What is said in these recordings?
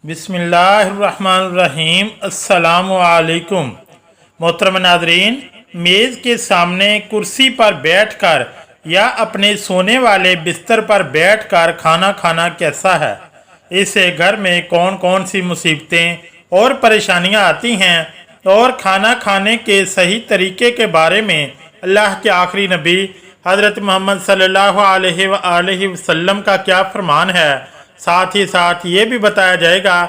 बिस्मिल्लाहिर्रहमानिर्रहीम। अस्सलामुअलैकुम। मोहतरम नाज़रीन, मेज़ के सामने कुर्सी पर बैठकर या अपने सोने वाले बिस्तर पर बैठकर खाना खाना कैसा है? इससे घर में कौन कौन सी मुसीबतें और परेशानियां आती हैं और खाना खाने के सही तरीके के बारे में अल्लाह के आखिरी नबी हज़रत मोहम्मद सल्लल्लाहु अलैहि वसल्लम का क्या फरमान है। साथ ही साथ ये भी बताया जाएगा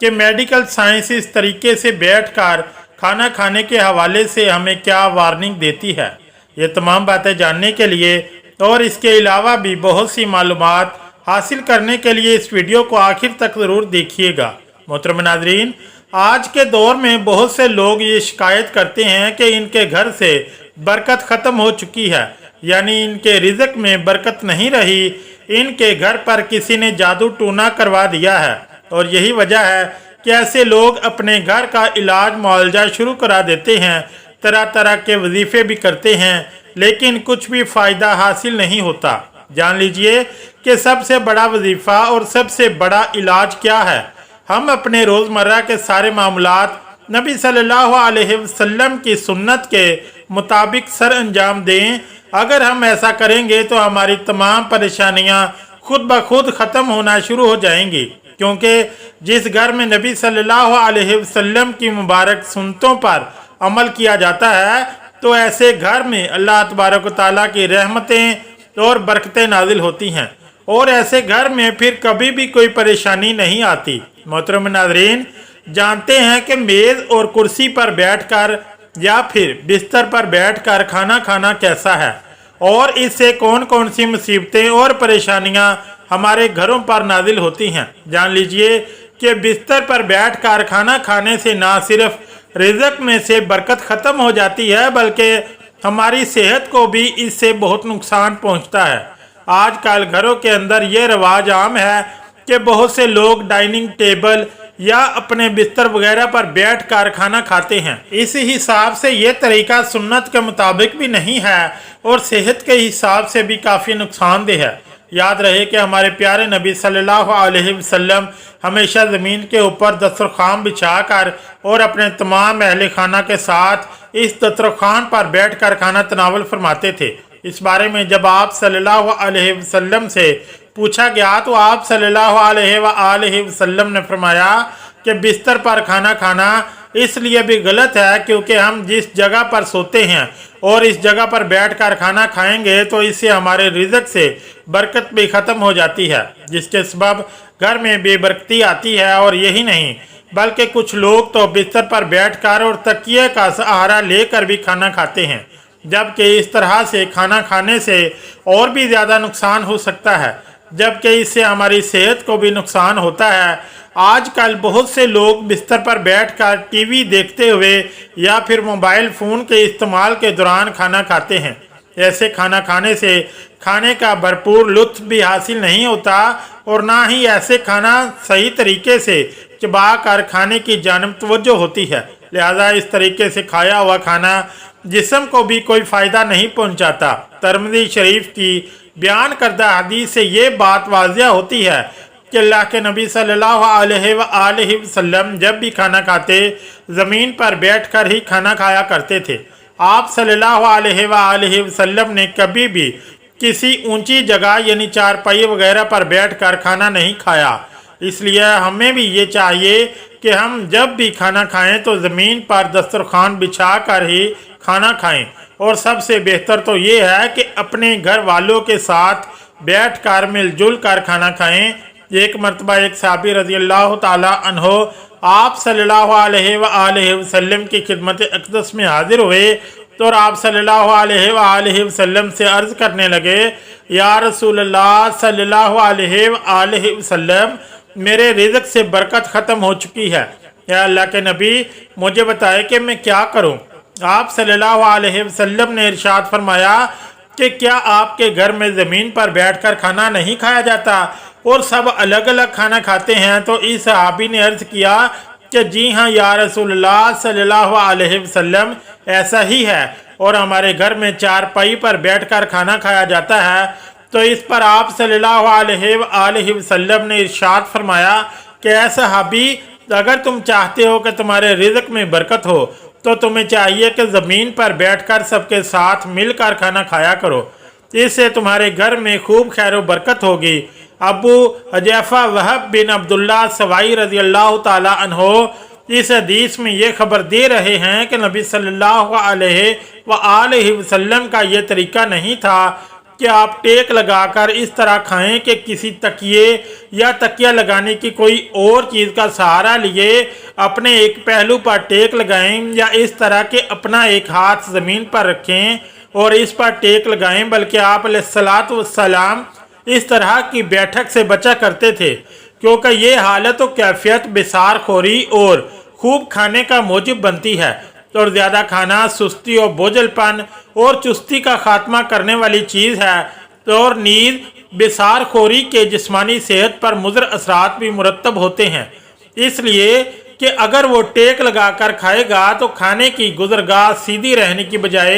कि मेडिकल साइंस इस तरीके से बैठकर खाना खाने के हवाले से हमें क्या वार्निंग देती है। ये तमाम बातें जानने के लिए और इसके अलावा भी बहुत सी मालूमात हासिल करने के लिए इस वीडियो को आखिर तक ज़रूर देखिएगा। मोहतरम नाज़रीन, आज के दौर में बहुत से लोग ये शिकायत करते हैं कि इनके घर से बरकत ख़त्म हो चुकी है, यानी इनके रिज़्क में बरकत नहीं रही, इनके घर पर किसी ने जादू टूना करवा दिया है। और यही वजह है कि ऐसे लोग अपने घर का इलाज मुआवजा शुरू करा देते हैं, तरह तरह के वजीफ़े भी करते हैं, लेकिन कुछ भी फ़ायदा हासिल नहीं होता। जान लीजिए कि सबसे बड़ा वजीफ़ा और सबसे बड़ा इलाज क्या है। हम अपने रोज़मर्रा के सारे मामलात नबी सल्लल्लाहु अलैहि वसल्लम की सुन्नत के मुताबिक सर अंजाम दें। अगर हम ऐसा करेंगे तो हमारी तमाम परेशानियां खुद ब खुद ख़त्म होना शुरू हो जाएंगी, क्योंकि जिस घर में नबी सल्लल्लाहु अलैहि वसल्लम की मुबारक सुन्नतों पर अमल किया जाता है तो ऐसे घर में अल्लाह तबारक व तआला की रहमतें और बरकतें नाजिल होती हैं, और ऐसे घर में फिर कभी भी कोई परेशानी नहीं आती। मोहतरम नाज़रीन, जानते हैं कि मेज़ और कुर्सी पर बैठकर या फिर बिस्तर पर बैठकर खाना खाना कैसा है और इससे कौन कौन सी मुसीबतें और परेशानियां हमारे घरों पर नाजिल होती हैं। जान लीजिए कि बिस्तर पर बैठकर खाना खाने से ना सिर्फ रिज़्क में से बरकत ख़त्म हो जाती है, बल्कि हमारी सेहत को भी इससे बहुत नुकसान पहुंचता है। आजकल घरों के अंदर ये रवाज आम है कि बहुत से लोग डाइनिंग टेबल या अपने बिस्तर वगैरह पर बैठकर खाना खाते हैं। इस हिसाब से ये तरीका सुन्नत के मुताबिक भी नहीं है और सेहत के हिसाब से भी काफ़ी नुकसानदेह है। याद रहे कि हमारे प्यारे नबी सल्लल्लाहु अलैहि वसल्लम हमेशा ज़मीन के ऊपर दस्तरखान बिछाकर और अपने तमाम अहले खाना के साथ इस दस्तरखान पर बैठकर खाना तनावल फरमाते थे। इस बारे में जब आप सल्लल्लाहु अलैहि वसल्लम से पूछा गया तो आप सल्लल्लाहु अलैहि वसल्लम ने फरमाया कि बिस्तर पर खाना खाना इसलिए भी गलत है क्योंकि हम जिस जगह पर सोते हैं और इस जगह पर बैठकर खाना खाएंगे तो इससे हमारे रिज़्क से बरकत भी ख़त्म हो जाती है, जिसके सबब घर में बेबरकती आती है। और यही नहीं बल्कि कुछ लोग तो बिस्तर पर बैठकर और तकिए का सहारा लेकर भी खाना खाते हैं, जबकि इस तरह से खाना खाने से और भी ज़्यादा नुकसान हो सकता है, जबकि इससे हमारी सेहत को भी नुकसान होता है। आजकल बहुत से लोग बिस्तर पर बैठकर टीवी देखते हुए या फिर मोबाइल फ़ोन के इस्तेमाल के दौरान खाना खाते हैं। ऐसे खाना खाने से खाने का भरपूर लुत्फ़ भी हासिल नहीं होता और ना ही ऐसे खाना सही तरीके से चबा कर खाने की जानिब तवज्जो होती है। लिहाजा इस तरीके से खाया हुआ खाना जिस्म को भी कोई फ़ायदा नहीं पहुंचाता। तिरमिज़ी शरीफ की बयान करदा हदीस से ये बात वाज़िया होती है कि अल्लाह के नबी सल्लल्लाहु अलैहि वसल्लम जब भी खाना खाते ज़मीन पर बैठकर ही खाना खाया करते थे। आप सल्लल्लाहु अलैहि वसल्लम ने कभी भी किसी ऊंची जगह यानी चारपाई वगैरह पर बैठकर खाना नहीं खाया। इसलिए हमें भी ये चाहिए कि हम जब भी खाना खाएं तो ज़मीन पर दस्तरखान बिछा कर ही खाना खाएं, और सबसे बेहतर तो ये है कि अपने घर वालों के साथ बैठकर मिलजुल कर खाना खाएं। एक मरतबा एक सहाबी रज़ी अल्लाह ताला अन्हो आप सल्लल्लाहु अलैहि वसल्लम की खिदमत अक़दस में हाजिर हुए तो आप सल्लल्लाहु अलैहि वसल्लम से अर्ज़ करने लगे, या रसूलल्लाह सल्लल्लाहु अलैहि वसल्लम, मेरे रिज़्क से बरकत ख़त्म हो चुकी है। या अल्लाह के नबी, मुझे बताए कि मैं क्या करूं। आप सल्लल्लाहु अलैहि वसल्लम ने इरशाद फरमाया कि क्या आपके घर में ज़मीन पर बैठकर खाना नहीं खाया जाता और सब अलग अलग खाना खाते हैं? तो इस सहाबी ने अर्ज़ किया कि जी हाँ या रसूलल्लाह सल्लल्लाहु अलैहि वसल्लम, ऐसा ही है, और हमारे घर में चारपाई पर बैठकर खाना खाया जाता है। तो इस पर आप सल्लल्लाहु अलैहि वसल्लम ने इरशाद फरमाया کہ ऐ सहाबी, अगर तुम चाहते हो कि तुम्हारे रिज़्क में बरकत हो तो तुम्हें चाहिए कि ज़मीन पर बैठकर सबके साथ मिलकर खाना खाया करो, इससे तुम्हारे घर में खूब खैर व बरकत होगी। अबू हज़ैफ़ा वहब बिन अब्दुल्ला सवाई रज़ी अल्लाह ताला अन्हो इस हदीस में ये खबर दे रहे हैं कि नबी सल्लल्लाहु अलैहि वसल्लम का ये तरीका नहीं था कि आप टेक लगाकर इस तरह खाएं कि किसी तकिए या तकिया लगाने की कोई और चीज़ का सहारा लिए अपने एक पहलू पर टेक लगाएं, या इस तरह के अपना एक हाथ ज़मीन पर रखें और इस पर टेक लगाएं, बल्कि आप अलैहिस्सलातु वस्सलाम इस तरह की बैठक से बचा करते थे, क्योंकि ये हालत व कैफियत बिसार खोरी और खूब खाने का मूजिब बनती है, और ज़्यादा खाना सुस्ती और बोझलपन और चुस्ती का खात्मा करने वाली चीज़ है, और नींद बिसार खोरी के जिस्मानी सेहत पर मुज़र असरात भी मुरतब होते हैं। इसलिए कि अगर वो टेक लगाकर खाएगा तो खाने की गुजरगाह सीधी रहने की बजाय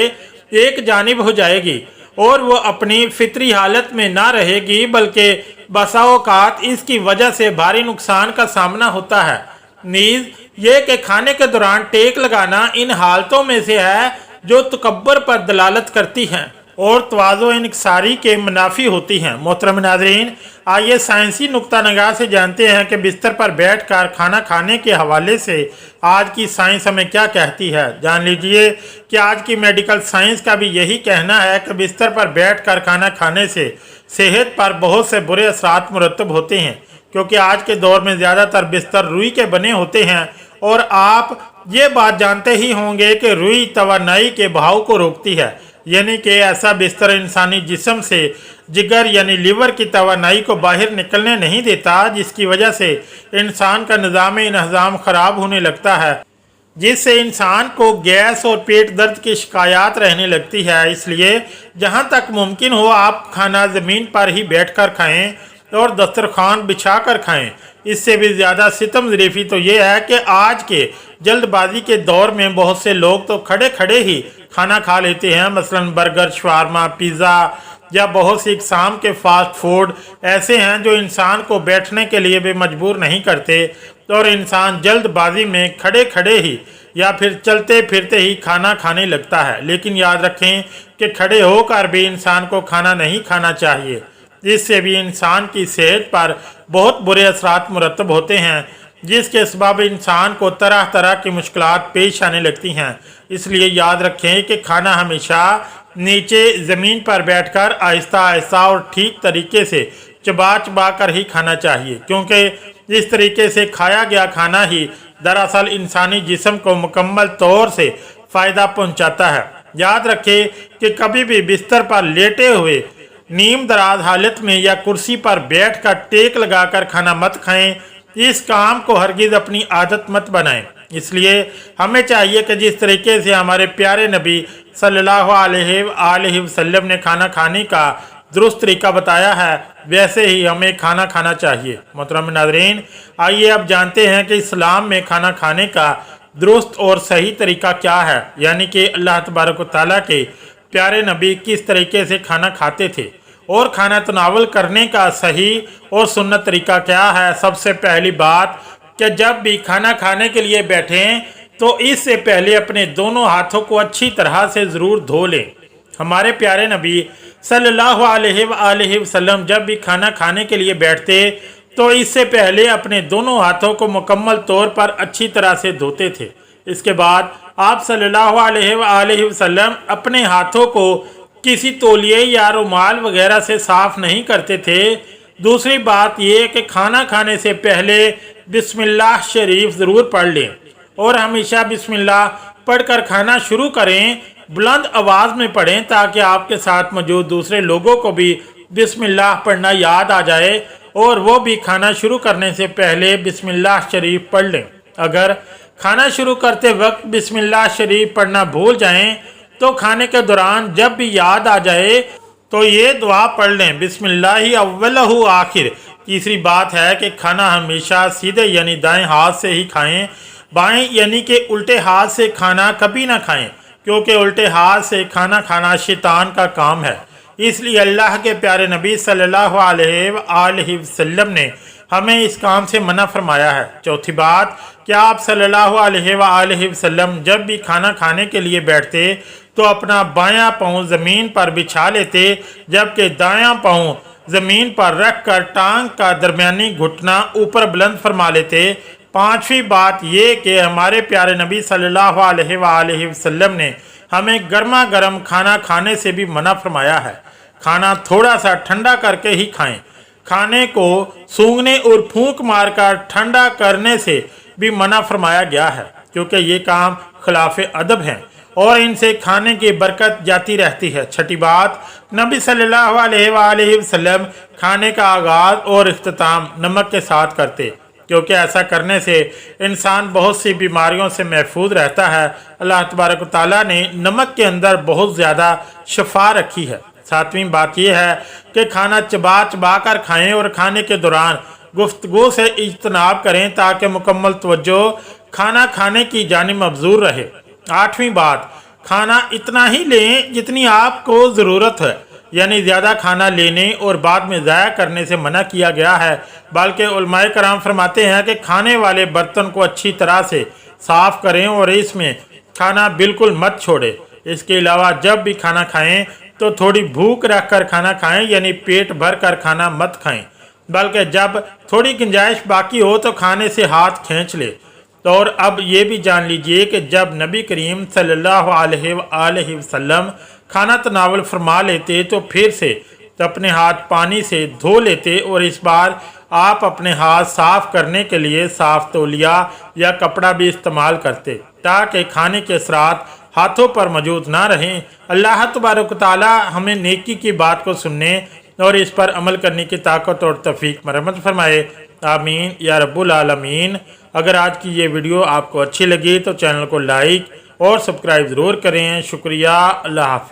एक जानिब हो जाएगी और वो अपनी फितरी हालत में ना रहेगी, बल्कि बसा औकात इसकी वजह से भारी नुकसान का सामना होता है। नीज़ ये कि खाने के दौरान टेक लगाना इन हालतों में से है जो तकब्बर पर दलालत करती हैं और तवाज़ो इनकसारी के मुनाफी होती हैं। मोहतरम नाज़रीन, आइए साइंसी नुक्ता नगाह से जानते हैं कि बिस्तर पर बैठकर खाना खाने के हवाले से आज की साइंस हमें क्या कहती है। जान लीजिए कि आज की मेडिकल साइंस का भी यही कहना है कि बिस्तर पर बैठकर खाना खाने से सेहत पर बहुत से बुरे असरात मुरतब होते हैं, क्योंकि आज के दौर में ज़्यादातर बिस्तर रुई के बने होते हैं, और आप ये बात जानते ही होंगे कि रुई तवानाई के बहाव को रोकती है, यानी कि ऐसा बिस्तर इंसानी जिस्म से जिगर यानी लीवर की तवानाई को बाहर निकलने नहीं देता, जिसकी वजह से इंसान का निज़ाम इंहज़ाम ख़राब होने लगता है, जिससे इंसान को गैस और पेट दर्द की शिकायत रहने लगती है। इसलिए जहाँ तक मुमकिन हो आप खाना ज़मीन पर ही बैठकर खाएं और दस्तरखान बिछा कर खाएं। इससे भी ज़्यादा सितम ज़रीफ़ी तो ये है कि आज के जल्दबाजी के दौर में बहुत से लोग तो खड़े खड़े ही खाना खा लेते हैं। मसलन बर्गर, शवारमा, पिज़्ज़ा या बहुत सी इकसाम के फास्ट फूड ऐसे हैं जो इंसान को बैठने के लिए भी मजबूर नहीं करते, और इंसान जल्दबाजी में खड़े खड़े ही या फिर चलते फिरते ही खाना खाने लगता है। लेकिन याद रखें कि खड़े होकर भी इंसान को खाना नहीं खाना चाहिए, जिससे भी इंसान की सेहत पर बहुत बुरे असरात मुरतब होते हैं, जिसके सबब इंसान को तरह तरह की मुश्किलात पेश आने लगती हैं। इसलिए याद रखें कि खाना हमेशा नीचे ज़मीन पर बैठकर आहिस्ता आहिस्ता और ठीक तरीके से चबा चबा कर ही खाना चाहिए, क्योंकि इस तरीके से खाया गया खाना ही दरअसल इंसानी जिस्म को मुकम्मल तौर से फ़ायदा पहुंचाता है। याद रखें कि कभी भी बिस्तर पर लेटे हुए नीम दराज हालत में या कुर्सी पर बैठकर टेक लगाकर खाना मत खाएं। इस काम को हरगिज़ अपनी आदत मत बनाएं। इसलिए हमें चाहिए कि जिस तरीके से हमारे प्यारे नबी सल्लल्लाहु अलैहि वसल्लम ने खाना खाने का दुरुस्त तरीका बताया है, वैसे ही हमें खाना खाना चाहिए। मोहतरम नाज़रीन, आइए अब जानते हैं कि इस्लाम में खाना खाने का दुरुस्त और सही तरीका क्या है, यानी कि अल्लाह तबारक व तआला के प्यारे नबी किस तरीके से खाना खाते थे और खाना तनावल करने का सही और सुन्नत तरीका क्या है। सबसे पहली बात कि जब भी खाना खाने के लिए बैठें तो इससे पहले अपने दोनों हाथों को अच्छी तरह से ज़रूर धो लें। हमारे प्यारे नबी सल्लल्लाहु अलैहि वसल्लम जब भी खाना खाने के लिए बैठते तो इससे पहले अपने दोनों हाथों को मुकम्मल तौर पर अच्छी तरह से धोते थे। इसके बाद आप सल्लल्लाहु अलैहि वसल्लम अपने हाथों को किसी तौलिए या रुमाल वगैरह से साफ़ नहीं करते थे। दूसरी बात ये कि खाना खाने से पहले बिस्मिल्लाह शरीफ ज़रूर पढ़ लें और हमेशा बिस्मिल्लाह पढ़कर खाना शुरू करें। बुलंद आवाज़ में पढ़ें ताकि आपके साथ मौजूद दूसरे लोगों को भी बिस्मिल्लाह पढ़ना याद आ जाए और वो भी खाना शुरू करने से पहले बिस्मिल्लाह शरीफ पढ़ लें। अगर खाना शुरू करते वक्त बिस्मिल्लाह शरीफ पढ़ना भूल जाएं तो खाने के दौरान जब भी याद आ जाए तो ये दुआ पढ़ लें, बिस्मिल्लाहि अव्वलहु आखिर। तीसरी बात है कि खाना हमेशा सीधे यानी दाएं हाथ से ही खाएं। बाएं यानी कि उल्टे हाथ से खाना कभी ना खाएं, क्योंकि उल्टे हाथ से खाना खाना शैतान का काम है। इसलिए अल्लाह के प्यारे नबी सल्लल्लाहु अलैहि वसल्लम ने हमें इस काम से मना फरमाया है। चौथी बात, क्या आप सल्लल्लाहु अलैहि वसल्लम जब भी खाना खाने के लिए बैठते तो अपना बायां पाँव ज़मीन पर बिछा लेते, जबकि दायां पाँव ज़मीन पर रख कर टांग का दरमियानी घुटना ऊपर बुलंद फरमा लेते। पांचवी बात ये कि हमारे प्यारे नबी सल्लल्लाहु अलैहि वसल्लम ने हमें गर्मा गर्म खाना खाने से भी मना फरमाया है। खाना थोड़ा सा ठंडा करके ही खाएं। खाने को सूंघने और फूंक मारकर ठंडा करने से भी मना फरमाया गया है, क्योंकि ये काम खिलाफ अदब हैं और इनसे खाने की बरकत जाती रहती है। छठी बात, नबी सल्लल्लाहु अलैहि वसल्लम खाने का आगाज़ और इख्तिताम नमक के साथ करते, क्योंकि ऐसा करने से इंसान बहुत सी बीमारियों से महफूज रहता है। अल्लाह तबारक व तआला ने नमक के अंदर बहुत ज़्यादा शफा रखी है। सातवीं बात यह है कि खाना चबा चबा कर खाएँ और खाने के दौरान गुफ्तगू से इज्तनाब करें ताकि मुकम्मल तवज्जो खाना खाने की जानिब मबजूर रहे। आठवीं बात, खाना इतना ही लें जितनी आपको ज़रूरत है, यानी ज़्यादा खाना लेने और बाद में ज़ाया करने से मना किया गया है। बल्कि उलमाए कराम फरमाते हैं कि खाने वाले बर्तन को अच्छी तरह से साफ़ करें और इसमें खाना बिल्कुल मत छोड़ें। इसके अलावा जब भी खाना खाएं तो थोड़ी भूख रख कर खाना खाएं, यानी पेट भर कर खाना मत खाएं, बल्कि जब थोड़ी गुंजाइश बाकी हो तो खाने से हाथ खींच ले। तो और अब ये भी जान लीजिए कि जब नबी करीम सल्लल्लाहु अलैहि वसल्लम खाना तनावल फरमा लेते तो फिर से अपने हाथ पानी से धो लेते और इस बार आप अपने हाथ साफ़ करने के लिए साफ़ तौलिया या कपड़ा भी इस्तेमाल करते, ताकि खाने के असरात हाथों पर मौजूद ना रहें। अल्लाह तबारक व तआला हमें नेकी की बात को सुनने और इस पर अमल करने की ताकत और तौफीक मरहमत फरमाए। आमीन या रब्बुल आलमीन। अगर आज की ये वीडियो आपको अच्छी लगी तो चैनल को लाइक और सब्सक्राइब ज़रूर करें। शुक्रिया। अल्लाह हाफ़िज़।